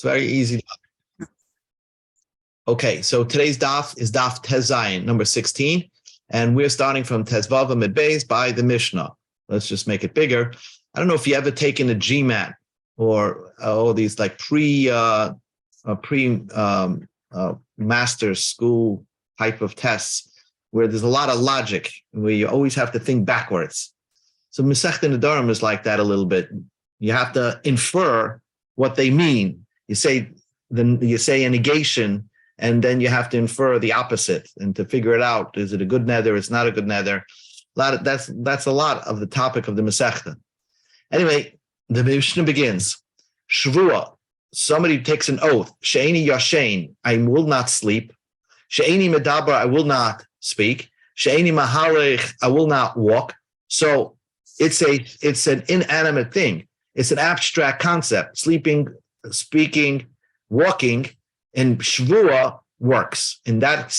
It's very easy. Okay, so today's daf is daf Tezayin, number 16, and we're starting from Tezvav Amid Beis by the Mishnah. Let's just make it bigger. I don't know if you ever taken a GMAT or all these like master school type of tests where there's a lot of logic, where you always have to think backwards. So Masechta Nedarim is like that a little bit. You have to infer what they mean. You say a negation, and then you have to infer the opposite, and to figure it out, is it a good nether? It's not a good nether. That's a lot of the topic of the Masechta. Anyway, the Mishnah begins. Shvua, somebody takes an oath. She'eni yashen, I will not sleep. She'eni medabar, I will not speak. She'eni mahalech, I will not walk. So it's an inanimate thing. It's an abstract concept. Sleeping, speaking, walking, and shvua works. In that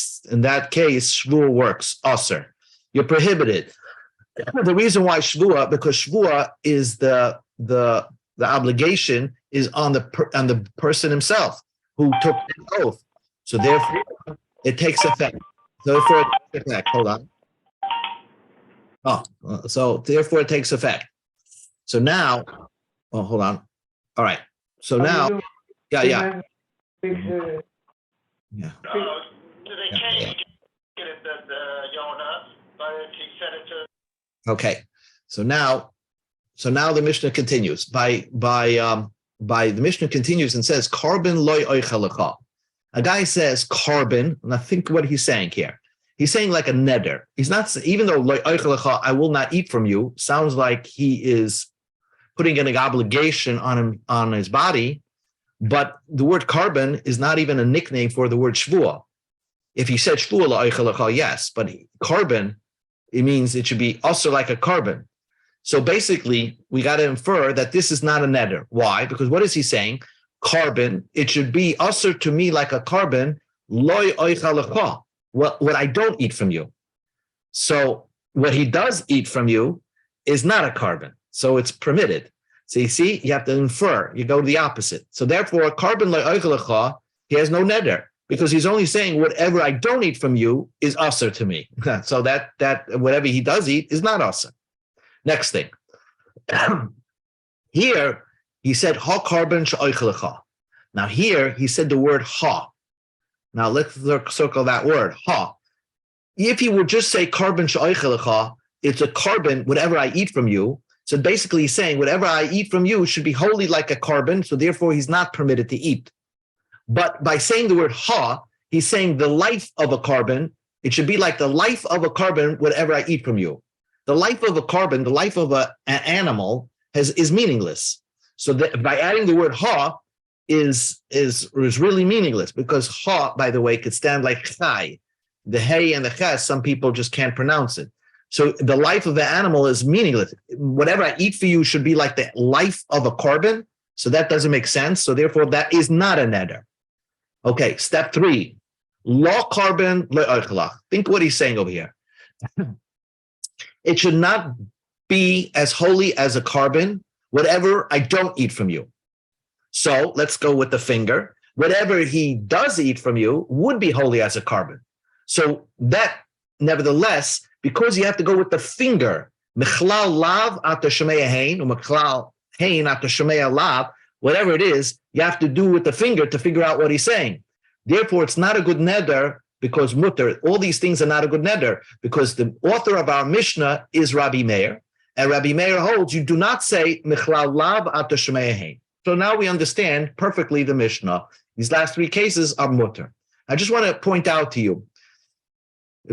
case, shvua works. Aser, you're prohibited. The reason why shvua, because shvua is the obligation is on the person himself who took the oath. So therefore, it takes effect. Hold on. So therefore, it takes effect. So now, hold on. All right. So now, yeah. Do they change it at the Yonah, but if he said it to? Okay. So now the Mishnah continues. By the Mishnah continues and says, "Carbon loy oichalecha." A guy says carbon, and I think what he's saying here. He's saying like a neder. He's not, even though loy oichalecha, I will not eat from you, sounds like he is putting an obligation on his body. But the word carbon is not even a nickname for the word shvua. If he said shvua la'oichalecha, yes, but carbon, it means it should be also like a carbon. So basically, we got to infer that this is not a neder. Why? Because what is he saying? Carbon, it should be also to me like a carbon, loy oichalecha, what I don't eat from you. So what he does eat from you is not a carbon. So it's permitted. So you see, you have to infer. You go to the opposite. So therefore, carbon le'oichalecha, he has no neder, because he's only saying whatever I don't eat from you is aser to me. So that whatever he does eat is not aser. Next thing. Here, he said, ha carbon she'oichalecha. Now here, he said the word ha. Now let's circle that word, ha. If he would just say carbon she'oichalecha, it's a carbon, whatever I eat from you. So basically he's saying whatever I eat from you should be wholly like a carbon, so therefore he's not permitted to eat. But by saying the word ha, he's saying the life of a carbon, it should be like the life of a carbon, whatever I eat from you. The life of a carbon, the life of an animal is meaningless. So by adding the word ha is really meaningless, because ha, by the way, could stand like chai. The hey and the ches, some people just can't pronounce it. So the life of the animal is meaningless. Whatever I eat for you should be like the life of a carbon. So that doesn't make sense. So therefore, that is not a neder. Okay, step 3. Law carbon le'oichalach. Think what he's saying over here. It should not be as holy as a carbon, whatever I don't eat from you. So let's go with the finger. Whatever he does eat from you would be holy as a carbon. So that, nevertheless, because you have to go with the finger, mechlal lav ata shemei hein, or mechlal hein ata shemei lav, whatever it is, you have to do with the finger to figure out what he's saying. Therefore, it's not a good neder, because mutter, all these things are not a good neder, because the author of our Mishnah is Rabbi Meir, and Rabbi Meir holds you do not say mechlal lav ata shemei hein. So now we understand perfectly the Mishnah. These last 3 cases are mutter. I just want to point out to you,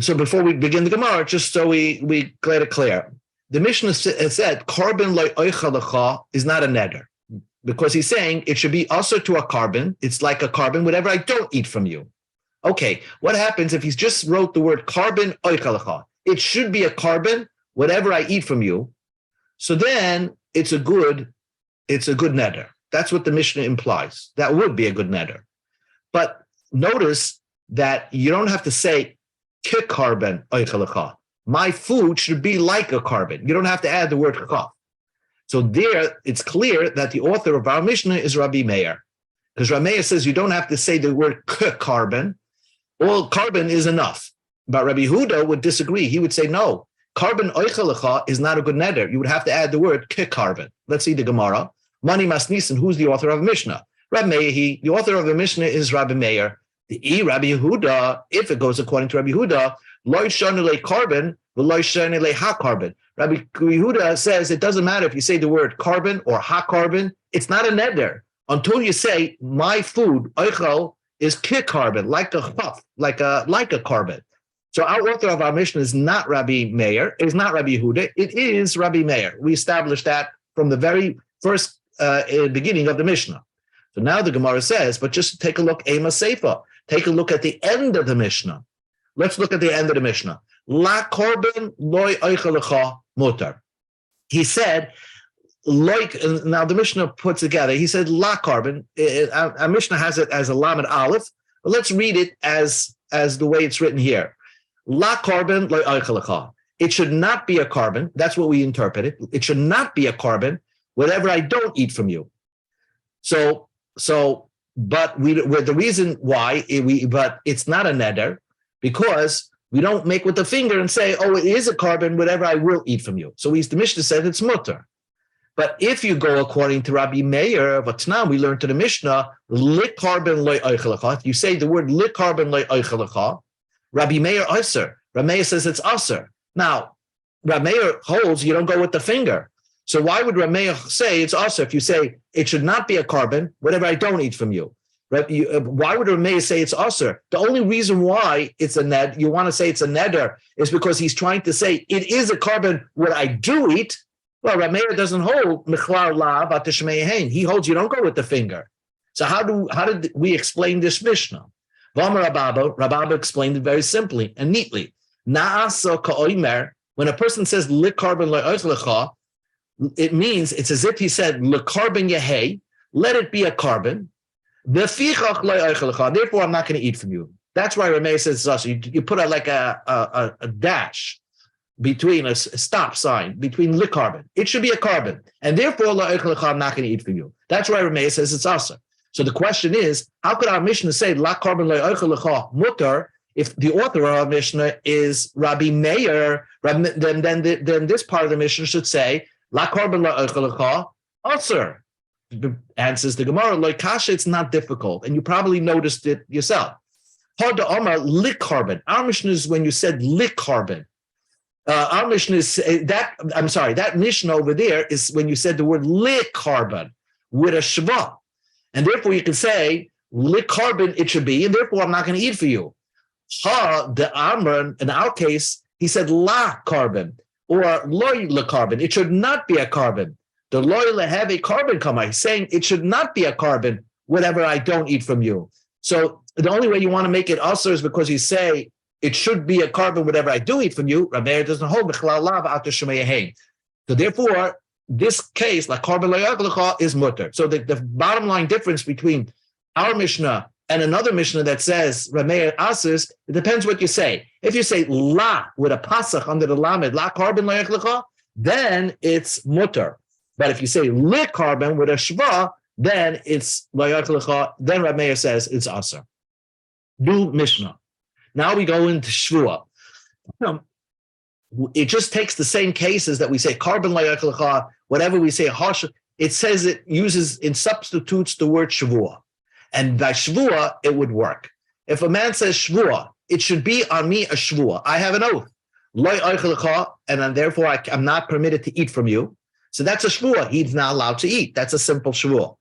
so before we begin the Gemara, just so we get it clear, the Mishnah said carbon le'oichalecha is not a neder, because he's saying it should be also to a carbon. It's like a carbon, whatever I don't eat from you. Okay, what happens if he's just wrote the word carbon oichalecha? It should be a carbon, whatever I eat from you. So then it's a good neder. That's what the Mishnah implies. That would be a good neder. But notice that you don't have to say carbon oichalecha. My food should be like a carbon. You don't have to add the word chaf. So there, it's clear that the author of our Mishnah is Rabbi Meir. because Rameya says you don't have to say the word carbon. All carbon is enough. But Rabbi Yehuda would disagree. He would say, no, carbon oichelecha is not a good neder. You would have to add the word carbon. Let's see the Gemara. Mani Masnisen, who's the author of the Mishnah? Rabbi Meir, the author of the Mishnah is Rabbi Meir. The Rabbi Yehuda, if it goes according to Rabbi Yehuda, lo yishanu le carbon, lo yishanu le ha carbon. Rabbi Yehuda says it doesn't matter if you say the word carbon or ha carbon. It's not a neder until you say my food oichel is carbon, like a chaf, like a carbon. So our author of our Mishnah is not Rabbi Meir. It is not Rabbi Yehuda. It is Rabbi Meir. We established that from the very first beginning of the Mishnah. So now the Gemara says, but just take a look, Ema Seifa. Take a look at the end of the Mishnah. Let's look at the end of the Mishnah. La korban loy oichelecha mutar. He said, like, now the Mishnah puts together, he said la carbon. Our Mishnah has it as a lamed aleph, but let's read it as the way it's written here. La carbon loy oichelecha. It should not be a carbon. That's what we interpret it. It should not be a carbon, whatever I don't eat from you. But the reason why but it's not a neder, because we don't make with the finger and say, oh, it is a carbon, whatever I will eat from you. So the Mishnah said it's mutter. But if you go according to Rabbi Meir, but now we learned to the Mishnah, lit carbon loy oichelecha. If you say the word lit carbon loy oichelecha, Rabbi Meir aser. Rabbi Meir says it's aser. Now, Rabbi Meir holds you don't go with the finger. So why would Rameya say it's also if you say it should not be a carbon, whatever I don't eat from you? Why would Rameya say it's usher? The only reason why it's a ned, you want to say it's a neder, is because he's trying to say it is a carbon what I do eat. Well, Rameya doesn't hold mechlar la batishmeyahin. He holds you don't go with the finger. So how did we explain this Mishnah? V'amar Rababa explained it very simply and neatly. Na'asa ka'oimer, when a person says lik carbon le'oichlecha, it means it's as if he said le carbon yehei, let it be a carbon. Therefore, I'm not going to eat from you. That's why Rameya says it's also. You put a dash between a stop sign between le carbon. It should be a carbon, and therefore I'm not going to eat from you. That's why Rameya says it's also. So the question is, how could our Mishnah say la carbon mutar if the author of our Mishnah is Rabbi Meir? Then this part of the Mishnah should say la carbon aser. Answers the Gemara, like kasha, it's not difficult, and you probably noticed it yourself. Hard Omar lik carbon. Our Mishnah is when you said lik carbon. Our Mishnah is that. I'm sorry, that Mishnah over there is when you said the word lik carbon with a shva, and therefore you can say lik carbon. It should be, and therefore I'm not going to eat for you. The Amran in our case, he said la carbon or loy la carbon. It should not be a carbon. The loyal have a carbon comma. He's saying it should not be a carbon, whatever I don't eat from you. So the only way you want to make it usher is because you say it should be a carbon, whatever I do eat from you. Rabbi doesn't hold. So therefore, this case, like carbon is mutter. So the bottom line difference between our Mishnah and another Mishnah that says Rameya asers, it depends what you say. If you say la with a pasach under the lamed, la carbon then it's mutter. But if you say li carbon with a shva, then it's layach. Then Rabbi Meir says it's aser. New Mishnah. Now we go into shvua. It just takes the same cases that we say carbon layach, whatever we say harsh. It says it uses in substitutes the word shvua, and by shvua it would work. If a man says shvua, it should be on me a shvua. I have an oath, and therefore I'm not permitted to eat from you. So that's a shvuah. He's not allowed to eat. That's a simple shvuah.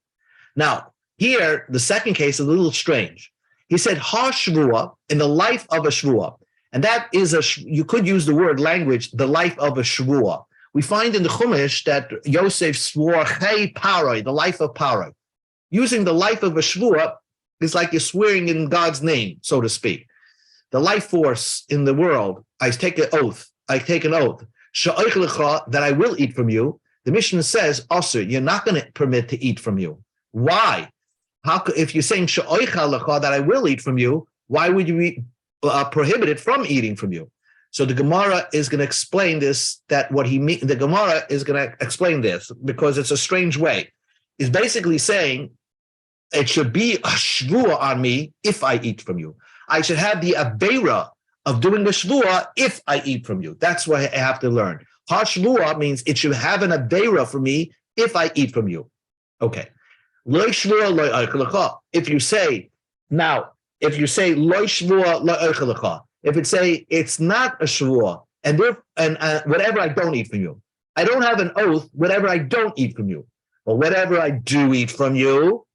Now, here, the second case is a little strange. He said, ha shvuah, in the life of a shvuah. And that is you could use the word language, the life of a shvuah. We find in the Chumash that Yosef swore, hey, Paroi, the life of Paroi. Using the life of a shvuah is like you're swearing in God's name, so to speak. The life force in the world, I take an oath, that I will eat from you. The Mishnah says, also, you're not going to permit to eat from you. Why? If you're saying that I will eat from you, why would you be prohibited from eating from you? So the Gemara is going to explain this, that what he means, the Gemara is going to explain this because it's a strange way. It's basically saying it should be a shvua on me if I eat from you. I should have the avera of doing the shvua if I eat from you. That's what I have to learn. Ha shvua means it should have an avera for me if I eat from you. Okay. Lo shvua lo eichel. If you say lo shvua lo eichel, if it say it's not a shvua, and whatever I don't eat from you, I don't have an oath. Whatever I don't eat from you, or whatever I do eat from you,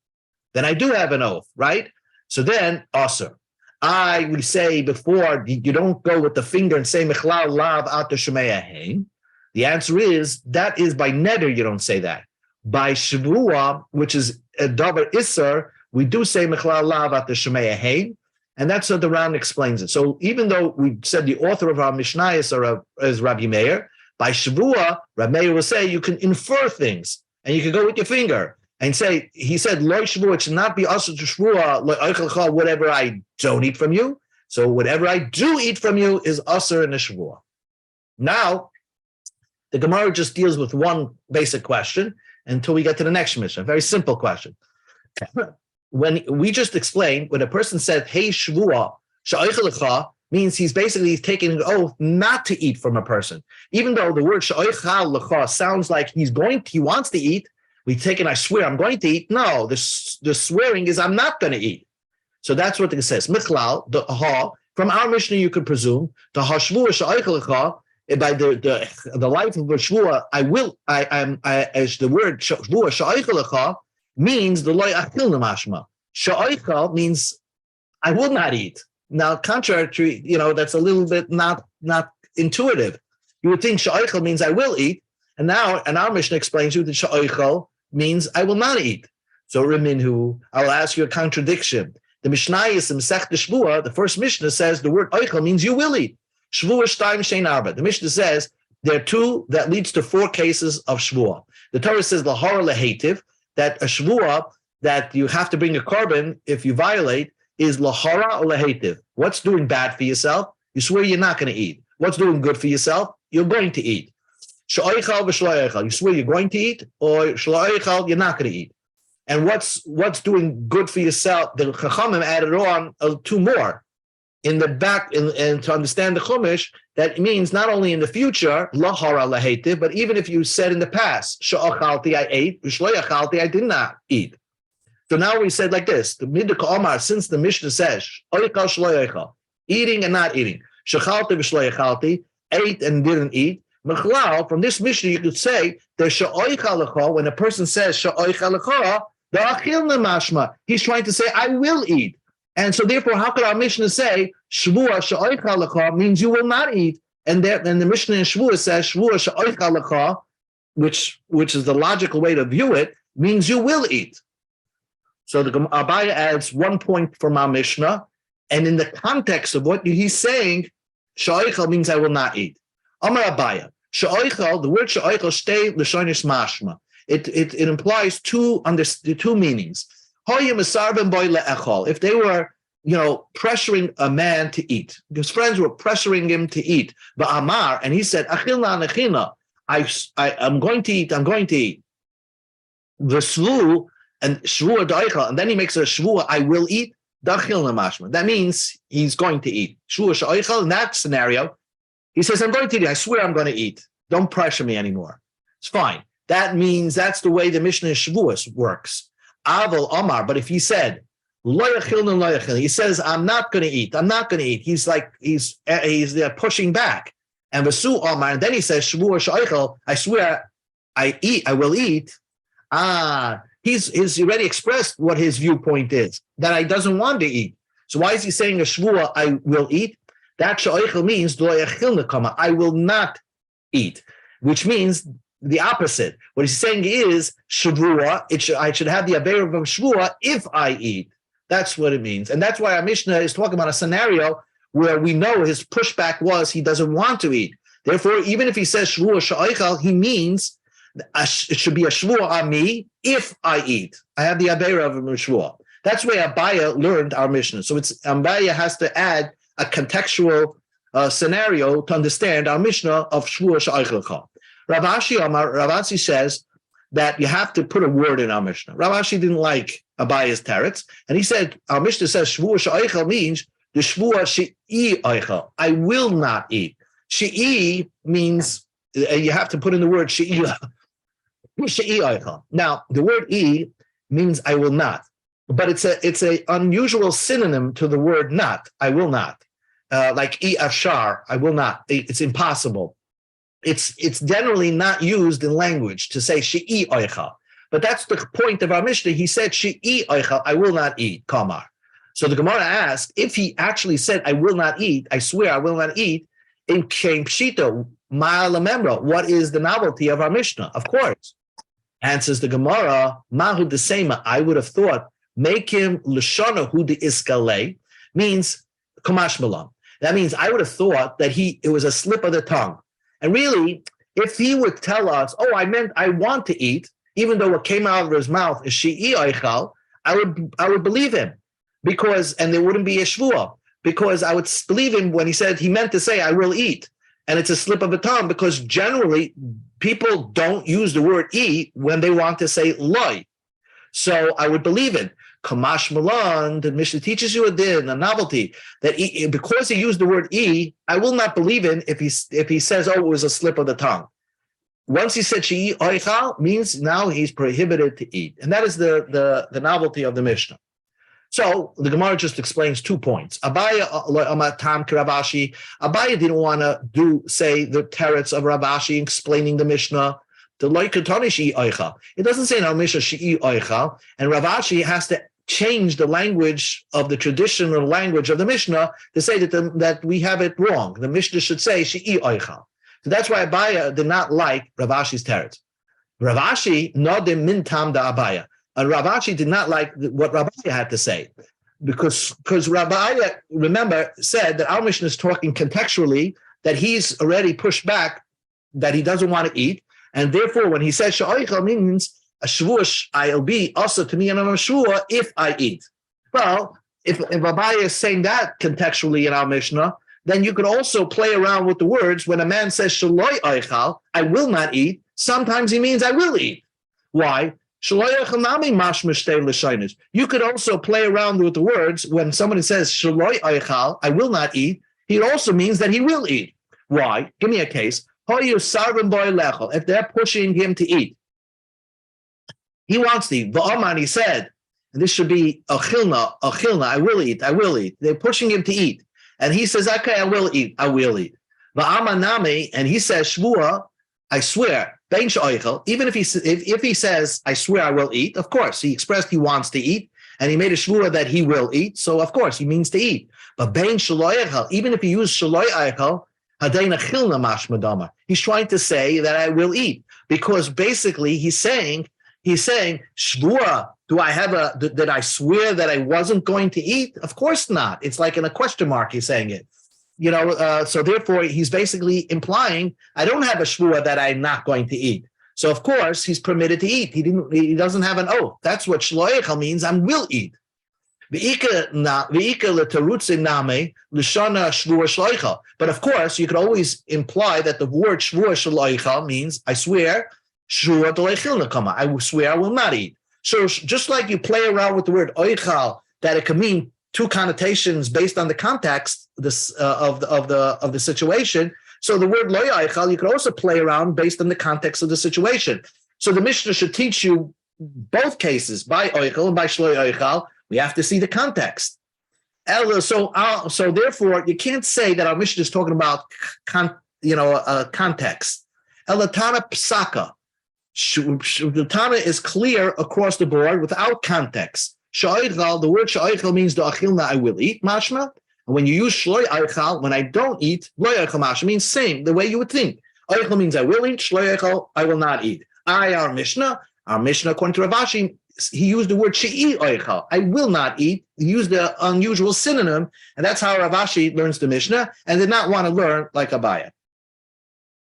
then I do have an oath, right? So then, also, we say before, you don't go with the finger and say mechlal lav ata shemea hein. The answer is that is by neder. You don't say that. By shvua, which is a davar isser, we do say mechlal lav ata shemea hein. And that's what the Ran explains it. So even though we said the author of our Mishnah is Rabbi Meir, by Shavua, Rabbi Meir will say you can infer things, and you can go with your finger and say, he said, Lo Shavua, it should not be also to Shavua, whatever I don't eat from you. So whatever I do eat from you is usher in the Shavua. Now, the Gemara just deals with one basic question until we get to the next Mishnah. A very simple question. When we just explained, when a person said, hey, shvua, sha'oichel means he's taking an oath not to eat from a person. Even though the word sha'oichel lecha sounds like he wants to eat, we take it, I swear I'm going to eat. No, the swearing is I'm not going to eat. So that's what it says. Michlal, the ha, from our Mishnah you could presume, the ha shvua sha'oichel lecha, by the life of a shvua, as the word shvua sha'oichel lecha, means the loy achil namashma. Sha'oichel means I will not eat. Now, contrary to, that's a little bit not intuitive. You would think sha'oichel means I will eat, and our Mishnah explains to you that sha'oichel means I will not eat. So Riminhu, I'll ask you a contradiction. The Mishnah is in Masech Shvua, the first Mishnah says the word oichel means you will eat. Shvua shtaim shein arba. The Mishnah says there are two that leads to four cases of shvua. The Torah says lahara lehetiv, that a shvua that you have to bring a korban if you violate is lahara or lahetiv. What's doing bad for yourself? You swear you're not going to eat. What's doing good for yourself? You're going to eat. Sh'oichal v'shloichal. You swear you're going to eat, or shloichal, you're not going to eat. And what's doing good for yourself? The Chachamim added on two more in the back, and to understand the Chumash, that means not only in the future, lahara lahetiv, but even if you said in the past, sha'achalti, I ate, v'shloiachalti, I did not eat. So now we said like this, the Midah Omar, since the Mishnah says, oichal shloichal, eating and not eating, shachalti v'shloichalti, ate and didn't eat, Mechlal, from this Mishnah you could say, the sha'oichal lecha, when a person says sha'oichal lecha, the achil nemashma, he's trying to say, I will eat. And so therefore, how could our Mishnah say, Shvua sha'oichal lecha means you will not eat? And then the Mishnah in Shvua says, Shvua sha'oichal lecha, which is the logical way to view it, means you will eat. So the Abaya adds 1 point from our Mishnah, and in the context of what he's saying, sha'oichal means I will not eat. Amar Abaya, sha'oichal, the word sha'oichal stay l'shonis mashma. It implies two meanings. If they were, pressuring a man to eat, his friends were pressuring him to eat. But Amar, and he said, "Achilna nechina, I'm going to eat. I'm going to eat." The shvu and shvua da'oichal, and then he makes a shvua, I will eat. Da'chilna mashma. That means he's going to eat. Shvua sha'oichal. In that scenario, he says, I'm going to eat. I swear I'm going to eat. Don't pressure me anymore. It's fine. That means that's the way the Mishnah in Shavuos works. Aval Omar, but if he said, he says, I'm not going to eat. I'm not going to eat. He's pushing back. And Vasu Omar, and then he says, Shavua Sha'oichel, I swear I will eat. He's already expressed what his viewpoint is, that he doesn't want to eat. So why is he saying a Shavua, I will eat? That Sha'oichel means, I will not eat, which means the opposite. What he's saying is Shavua, I should have the Aver of Shavua if I eat. That's what it means. And that's why our Mishnah is talking about a scenario where we know his pushback was he doesn't want to eat. Therefore, even if he says Shavua Sha'oichel, he means it should be a Shavua on me if I eat. I have the Aver of Shavua. That's where Abaya learned our Mishnah. So Abaya has to add a contextual scenario to understand our Mishnah of Shavua Sha'oichel. Rav Ashi says that you have to put a word in our Mishnah. Rav Ashi didn't like Abaya's teretz, and he said our Mishnah says shvua she'oichel means the shvua she'i oichel. I will not eat. She'i means you have to put in the word she'i oichel. Now the word e means I will not, but it's a unusual synonym to the word not. I will not. Like e afshar, I will not. It's impossible. It's generally not used in language to say she'i oichel. But that's the point of our Mishnah. He said she'i oichel, I will not eat, kamar. So the Gemara asked, if he actually said I will not eat, I swear I will not eat, in came pshita, ma'ala memra. What is the novelty of our Mishnah? Of course. Answers the Gemara, mahu desema, I would have thought, make him l'shana hu de iskale, means kamash malam. That means I would have thought that it was a slip of the tongue. And really, if he would tell us, oh, I meant I want to eat, even though what came out of his mouth is she'i oichal, I would believe him, and there wouldn't be a shvuah, because I would believe him when he said he meant to say I will eat, and it's a slip of the tongue, because generally people don't use the word eat when they want to say loy. So I would believe it. Kamash Malan, the Mishnah teaches you a novelty, that because he used the word I will not believe him if he says, oh, it was a slip of the tongue. Once he said she'i oichal, means now he's prohibited to eat. And that is the novelty of the Mishnah. So the Gemara just explains 2 points. Abaya didn't want to say the teretz of Rav Ashi explaining the Mishnah. It doesn't say in our Mishnah she'i oichal, and Rav Ashi has to change the language of the traditional language of the Mishnah to say that we have it wrong. The Mishnah should say she'i oichal. So that's why Abaya did not like Rav Ashi's teretz. Rav Ashi nodim min tam da Abaya. And Rav Ashi did not like what Rav Abaya had to say, because Rav Abaya, remember, said that our Mishnah is talking contextually, that he's already pushed back, that he doesn't want to eat, and therefore when he says she'oichel means a shvuah I'll be also to me and a shvuah if I eat. Well, if Abaya is saying that contextually in our Mishnah, then you could also play around with the words. When a man says shaloi oichal, I will not eat, sometimes he means I will eat. Why? You could also play around with the words. When somebody says shaloi oichal, I will not eat, he also means that he will eat. Why? Give me a case. If they're pushing him to eat, he wants to eat. V'aman, he said, and this should be achilna, I will eat. They're pushing him to eat. And he says, okay, I will eat. V'aman nami, and he says, shvua, I swear, bein she'oichel, even if he says, I swear I will eat, of course, he expressed he wants to eat, and he made a shvua that he will eat, so of course, he means to eat. But bein she'lo oichel, even if he used she'lo oichel, hadayin achilna mashma damar, he's trying to say that I will eat, because basically he's saying, shvua, did I swear that I wasn't going to eat? Of course not. It's like in a question mark, he's saying it. So therefore he's basically implying I don't have a shvua that I'm not going to eat. So of course he's permitted to eat. He doesn't have an oath. That's what shloechel means. I will eat. But of course you could always imply that the word shvua shloechel means I swear shvua d'leichil nekama. I swear I will not eat. So just like you play around with the word oichal, that it can mean 2 connotations based on the context of the situation. So the word lo yaichal, you could also play around based on the context of the situation. So the Mishnah should teach you both cases, by oichal and by shlo yaichal. We have to see the context. So therefore, you can't say that our Mishnah is talking about context. Elatana psaka. The Tana is clear across the board without context. The word sha'oichel means the achilna I will eat, mashma. And when you use shloi oichel, when I don't eat, lo oichel mashma means same, the way you would think. Oichel means I will eat, shloi oichel, I will not eat. Our Mishnah, according to Rav Ashi, he used the word she'i oichel, I will not eat. He used the unusual synonym, and that's how Rav Ashi learns the Mishnah, and did not want to learn like Abaya.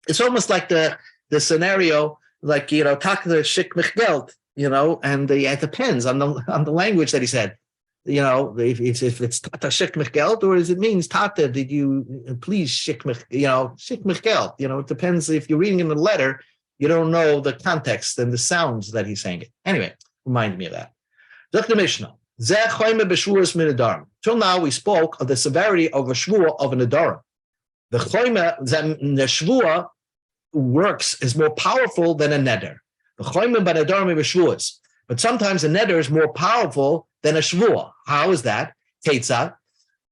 It's almost like the scenario, like, tak the shik mich geld. And it depends on the language that he said. If it's tata shik mich geld, or does it means tata, did you please shik mich, shik mich geld? It depends if you're reading in the letter, you don't know the context and the sounds that he's saying it. Anyway, remind me of that. Dr. Mishnah. Till now, we spoke of the severity of a shvuah of a nedarim. The shvuah is more powerful than a neder. But sometimes a neder is more powerful than a shvuah. How is that? Ketzad.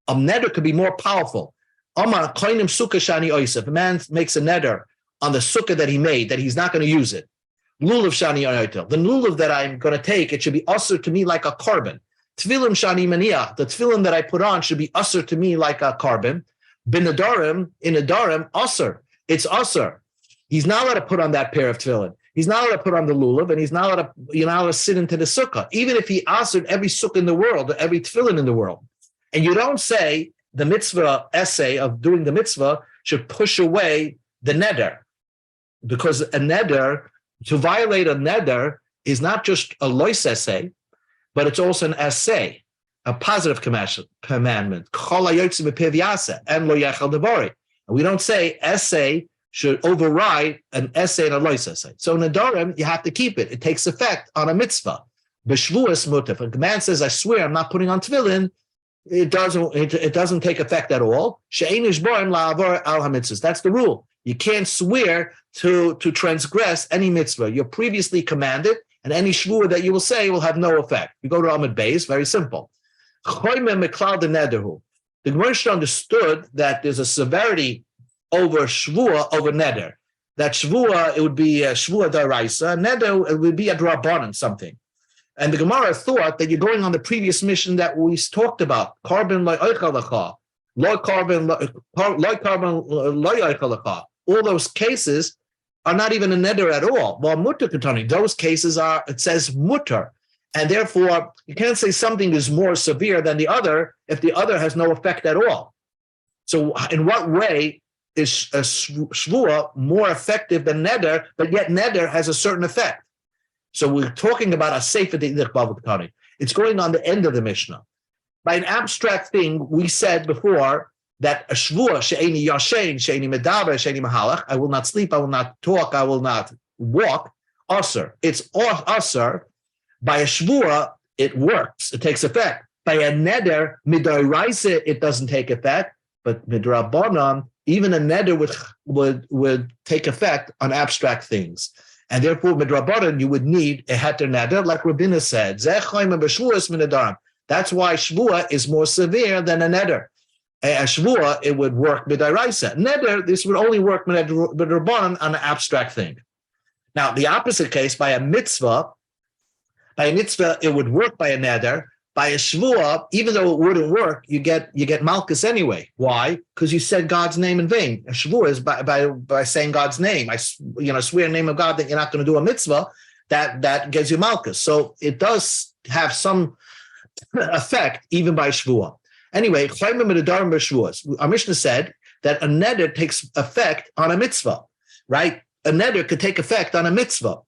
A neder could be more powerful. If a man makes a neder on the sukkah that he made, that he's not going to use it. Lulav shani oitel. The lulav that I'm going to take, it should be usher to me like a carbon. Tfilim shani maniah. The tfilim that I put on should be usher to me like a carbon. In a darim, usher. It's usher. He's not allowed to put on that pair of tefillin. He's not allowed to put on the lulav, and he's not allowed to, you're not allowed to sit into the sukkah, even if he ushered every sukkah in the world, or every tefillin in the world. And you don't say the mitzvah essay of doing the mitzvah should push away the neder, because a neder, to violate a neder, is not just a lois essay, but it's also an essay, a positive commandment. And we don't say essay should override an essay and a lois essay. So nedarim, you have to keep it. It takes effect on a mitzvah. B'shvuas mutif. If a man says, I swear I'm not putting on tefillin, it doesn't take effect at all. That's the rule. You can't swear to transgress any mitzvah. You're previously commanded, and any shvuah that you will say will have no effect. You go to Amud Beis, very simple. The Gemara understood that there's a severity over shvuah, over neder. That shvuah, it would be a shvuah daraisa. Neder, it would be a drabanan, something. And the Gemara thought that you're going on the previous mission that we talked about. Carbon loy oichalacha, loy carbon loy oichalacha. All those cases are not even a neder at all. Well, mutter katani, those cases are, it says mutter. And therefore, you can't say something is more severe than the other if the other has no effect at all. So in what way is a shvuah more effective than neder, but yet neder has a certain effect? So we're talking about a sefer de'idich bavli. It's going on the end of the Mishnah. By an abstract thing, we said before that a shvuah, she'eni yashen, she'eni medaber, she'eni mahalach, I will not sleep, I will not talk, I will not walk, asr. It's asr. By a shvuah, it works, it takes effect. By a neder, midoraisa, it doesn't take effect, but midrabanan, even a neder would take effect on abstract things. And therefore, midrabanan, you would need a heter neder, like Rabbeinu said. That's why shvuah is more severe than a neder. A shvuah, it would work midoraisa. Neder, this would only work midrabanan on an abstract thing. Now, the opposite case, by a mitzvah, it would work by a neder. By a shvuah, even though it wouldn't work, you get malchus anyway. Why? Because you said God's name in vain. A shvuah is by saying God's name. I swear in the name of God that you're not going to do a mitzvah. That gets you malchus. So it does have some effect even by shvuah. Anyway, our Mishnah said that a neder takes effect on a mitzvah, right? A neder could take effect on a mitzvah,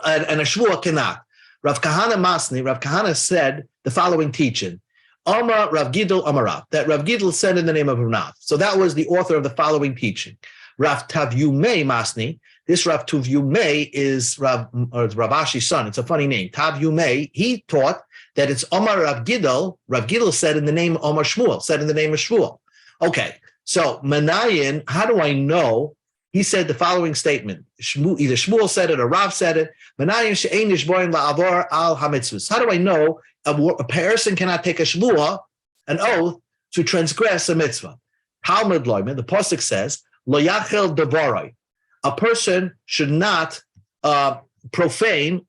and a shvuah cannot. Rav Kahana said the following teaching. Amar Rav Gidl Amarav, that Rav Gidl said in the name of Rav. So that was the author of the following teaching. Rav Tavyumei Masni, this Rav Tavyumei is Rav Ashi's son. It's a funny name. Tavyumei, he taught that it's Amar Rav Gidl. Rav Gidl said in the name of Amar Shmuel, said in the name of Shmuel. Okay, so Manayin, how do I know? He said the following statement. Either Shmuel said it or Rav said it. How do I know a person cannot take a shvuah, an oath, to transgress a mitzvah? Talmud Loyman, the pasuk says, Lo yachel devarai. A person should not profane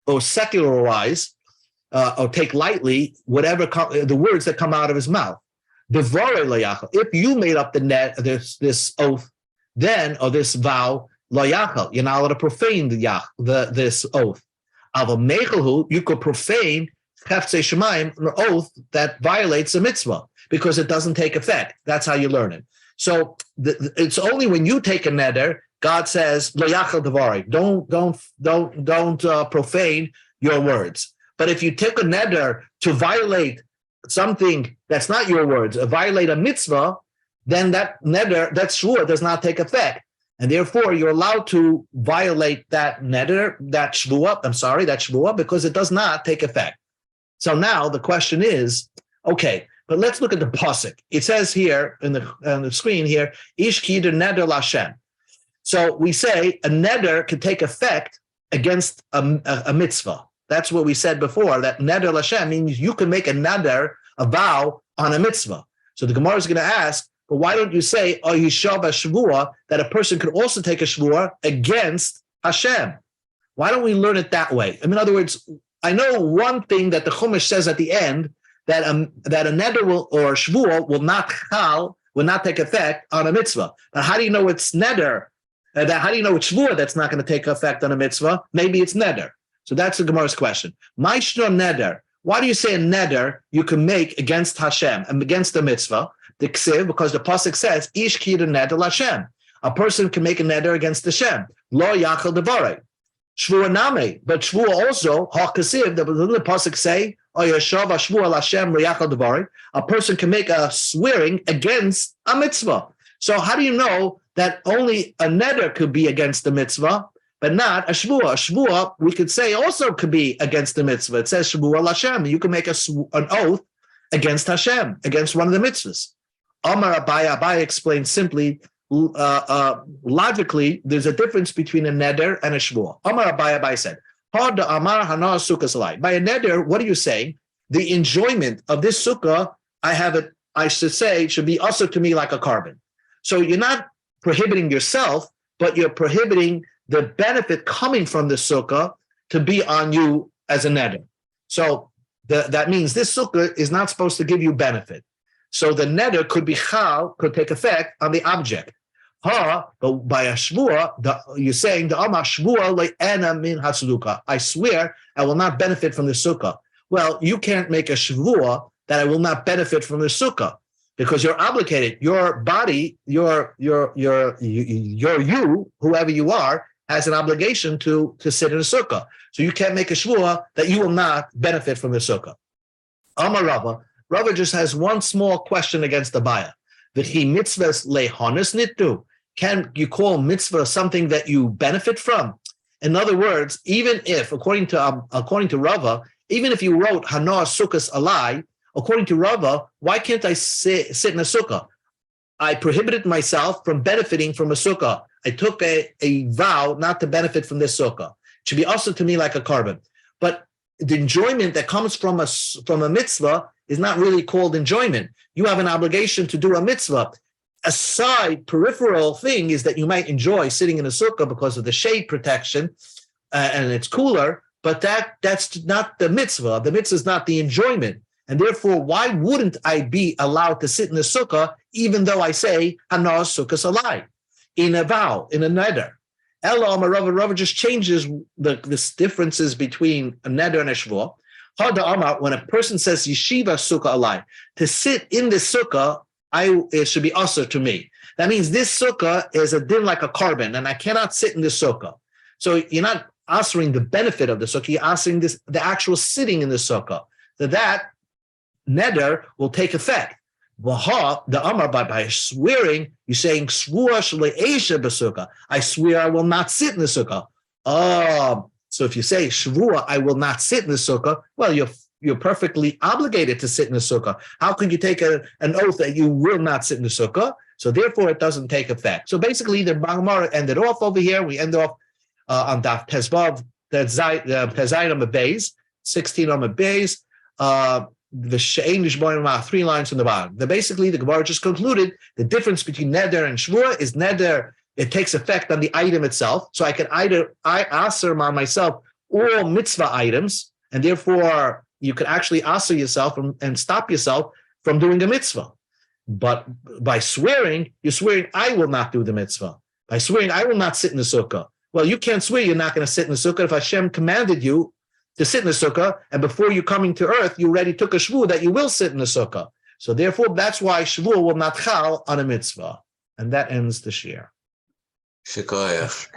or secularize or take lightly whatever the words that come out of his mouth. Devarai lo yachel. If you made up this oath, then, or this vow, lo yachal, you're not allowed to profane this oath. You could profane cheftzei shemayim, an oath that violates a mitzvah because it doesn't take effect. That's how you learn it. So it's only when you take a neder, God says lo yachal devari. Don't profane your words. But if you take a neder to violate something that's not your words, violate a mitzvah, then that neder, that shvuah does not take effect. And therefore, you're allowed to violate that neder, that shvuah, because it does not take effect. So now the question is, okay, but let's look at the pasuk. It says here on the screen here, ish kider neder lashem. So we say a neder can take effect against a mitzvah. That's what we said before, that neder lashem means you can make a neder, a vow, on a mitzvah. So the Gemara is going to ask, but why don't you say, oh, yishav shvuah, that a person could also take a shvuah against Hashem? Why don't we learn it that way? In other words, I know one thing that the Chumash says at the end, that a neder or shvuah will not take effect on a mitzvah. Now, how do you know it's neder? How do you know it's shvuah that's not going to take effect on a mitzvah? Maybe it's neder. So that's the Gemara's question. Ma'ishno neder. Why do you say a neder you can make against Hashem and against the mitzvah? The ksiv, because the pasuk says, "Ish kida neder Hashem." A person can make a neder against Hashem. Lo yachal devarei. Shvuah name, but shvuah also ha ksiv. The pasuk say, "O yashav shvuah Hashem lo yachal devarei." A person can make a swearing against a mitzvah. So how do you know that only a neder could be against the mitzvah, but not a shvuah? A shvuah, we could say, also could be against the mitzvah. It says shvuah Hashem. You can make an oath against Hashem, against one of the mitzvahs. Amar Abai explains simply, logically, there's a difference between a neder and a shvuah. Amar Abai said, by a neder, what are you saying? The enjoyment of this sukkah, I should say, should be also to me like a carbon. So you're not prohibiting yourself, but you're prohibiting the benefit coming from the sukkah to be on you as a neder. So that means this sukkah is not supposed to give you benefit. So the neder could take effect on the object. But by a shvuah, you're saying the amar shvuah le'ena min hasluka. I swear I will not benefit from the sukkah. Well, you can't make a shvuah that I will not benefit from the sukkah, because you're obligated. Your body, your you, whoever you are, has an obligation to sit in a sukkah. So you can't make a shvuah that you will not benefit from the sukkah. Amar Rava just has one small question against the Baya. V'chi mitzvahs lehonis nittu. Can you call mitzvah something that you benefit from? In other words, even if, according to Rava, even if you wrote Hanoah Sukkos alai, according to Rava, why can't I sit in a sukkah? I prohibited myself from benefiting from a sukkah. I took a vow not to benefit from this sukkah. It should be also to me like a carbon. But the enjoyment that comes from a mitzvah is not really called enjoyment. You have an obligation to do a mitzvah. A side peripheral thing is that you might enjoy sitting in a sukkah because of the shade protection and it's cooler, but that's not the mitzvah. The mitzvah is not the enjoyment. And therefore, why wouldn't I be allowed to sit in the sukkah even though I say Hanoah Sukkos alai, in a vow, in a neder? Rava just changes the differences between a neder and a shvuah. When a person says yeshiva sukkah alai, to sit in the sukkah, it should be usher to me. That means this sukkah is a din like a carbon, and I cannot sit in the sukkah. So you're not ushering the benefit of the sukkah, you're ushering the actual sitting in the sukkah. So that neder will take effect. The Amar, by swearing, you're saying I swear I will not sit in the sukkah. So if you say shvuah, I will not sit in the sukkah, well, you're perfectly obligated to sit in the sukkah. How could you take an oath that you will not sit in the sukkah? So therefore, it doesn't take effect. So basically, the Gemara ended off over here. We end off on Daf Tezvav, Tezayin on the base, 16 on the base. The she'ein nishborim, 3 lines from the bottom. Basically, the Gemara just concluded the difference between neder and shvuah is neder, it takes effect on the item itself. So I can aser on myself all mitzvah items, and therefore you can actually aser yourself and stop yourself from doing a mitzvah. But by swearing, you're swearing, I will not do the mitzvah. By swearing, I will not sit in the sukkah. Well, you can't swear you're not going to sit in the sukkah if Hashem commanded you to sit in the sukkah, and before you coming to earth, you already took a shvuah that you will sit in the sukkah. So therefore, that's why shvuah will not chal on a mitzvah. And that ends the shir. Shikoyach.